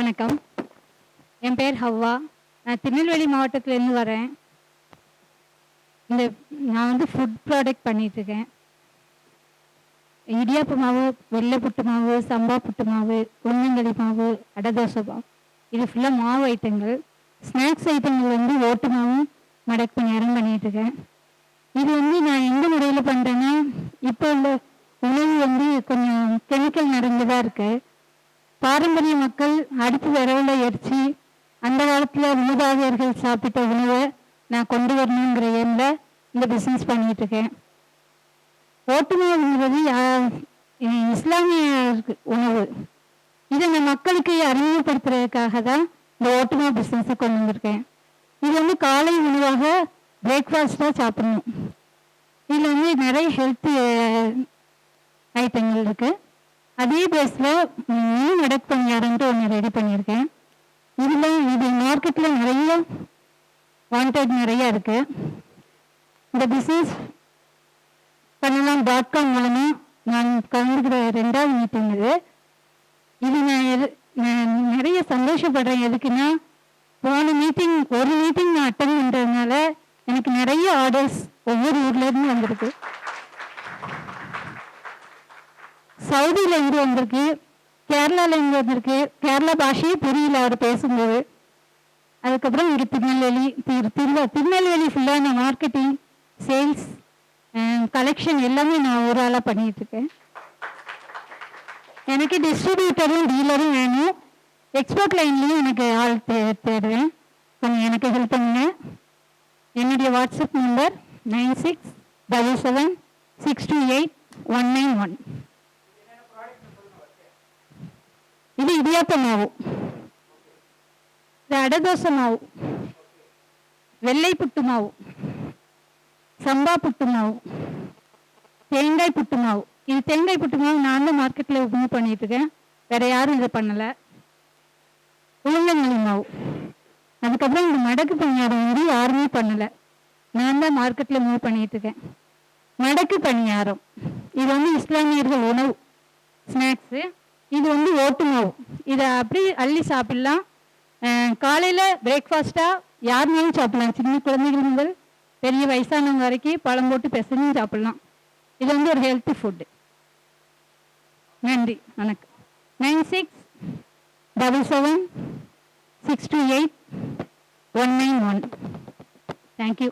வணக்கம். என் பேர் ஹவ்வா. நான் திருநெல்வேலி மாவட்டத்திலேருந்து வரேன். நான் வந்து ஃபுட் ப்ராடக்ட் பண்ணிகிட்ருக்கேன். இடியாப்ப மாவு, வெள்ளை புட்டு மாவு, சம்பா புட்டு மாவு, உளுந்தங்களி மாவு, அடை தோசை மாவு, இது ஃபுல்லாக மாவு ஐட்டங்கள். ஸ்நாக்ஸ் ஐட்டங்கள் வந்து ஓட்டு மாவும் மடக்கு பணியாரம் பண்ணிகிட்ருக்கேன். இது வந்து நான் எந்த முறையில் பண்ணுறேன்னா, இப்போ உள்ள உணவு வந்து கொஞ்சம் கெமிக்கல் நிறைந்ததாக இருக்குது. பாரம்பரிய மக்கள் அடுப்பு விரவில் எரிச்சு அந்த காலத்தில் மூதாதையர்கள் சாப்பிட்ட உணவை நான் கொண்டு வரணுங்கிற எண்ணில் இந்த பிஸ்னஸ் பண்ணிகிட்டு இருக்கேன். ஓட்டுநர்ங்கிறது இஸ்லாமிய உணவு. இதை நான் மக்களுக்கு அறிமுகப்படுத்துறதுக்காக தான் இந்த ஓட்டுநர் பிஸ்னஸை கொண்டு வந்திருக்கேன். இது வந்து காலை உணவாக பிரேக்ஃபாஸ்ட்டாக சாப்பிடணும். இதில் வந்து நிறைய ஹெல்த்தி ஐட்டங்கள் இருக்குது. அதே பேஸில் மீன் மடக்கு பணியாரம்ட்டு ஒன்று ரெடி பண்ணியிருக்கேன். இது மார்க்கெட்டில் நிறைய வாண்டட் நிறையா இருக்குது. இந்த பிஸ்னஸ் பண்ணலாம் .com மூலமாக நான் கலந்துக்கிற 2வது மீட்டிங் இது. நான் நிறைய சந்தோஷப்படுறேன். எதுக்குன்னா, போன மீட்டிங் ஒரு மீட்டிங் நான் அட்டன் பண்ணுறதுனால எனக்கு நிறைய ஆர்டர்ஸ் ஒவ்வொரு ஊர்லேருந்து வந்திருக்கு. சவுதியிலேருந்து வந்திருக்கு, கேரளாலேருந்து வந்திருக்கு. கேரளா பாஷையே புரியல அவர் பேசும்போது. அதுக்கப்புறம் இங்கே திருநெல்வேலி ஃபுல்லாக நான் மார்க்கெட்டிங், சேல்ஸ், கலெக்ஷன் எல்லாமே நான் ஒரு ஆளாக பண்ணிகிட்ருக்கேன். எனக்கு டிஸ்ட்ரிபியூட்டரும் டீலரும் வேணும். எக்ஸ்போர்ட் லைன்லேயும் எனக்கு ஆள் தேடுவேன். கொஞ்சம் எனக்கு ஹெல்ப் பண்ணுங்க. என்னுடைய வாட்ஸ்அப் நம்பர் 9677628191. இது இடியாப்ப மாவு, இது அடை தோசை மாவு, வெள்ளை புட்டு மாவு, சம்பா புட்டு மாவு, தேங்காய் புட்டு மாவு. இது தேங்காய் புட்டு மாவு நான் தான் மார்க்கெட்டில் மூவ் பண்ணிட்டு இருக்கேன். வேற யாரும் இதை பண்ணலை. உளுந்தங்களி மாவு. அதுக்கப்புறம் இந்த மடக்கு பணியாரம் வந்து யாருமே பண்ணலை. நான் தான் மார்க்கெட்டில் மூவ் பண்ணிட்டு இருக்கேன். மடக்கு பணியாரம் இது வந்து இஸ்லாமியர்கள் உணவு, ஸ்நாக்ஸு. இது வந்து ஓட்டு மாவு. இதை அப்படி அள்ளி சாப்பிடலாம். காலையில் பிரேக்ஃபாஸ்ட்டாக யாருனாலும் சாப்பிடலாம். சின்ன குழந்தைகள் முதல் பெரிய வயசானவங்க வரைக்கும் பழம் போட்டு பிசைஞ்சு சாப்பிடலாம். இது வந்து ஒரு ஹெல்த்தி ஃபுட்டு. நன்றி, வணக்கம். 9677628191. தேங்க்யூ.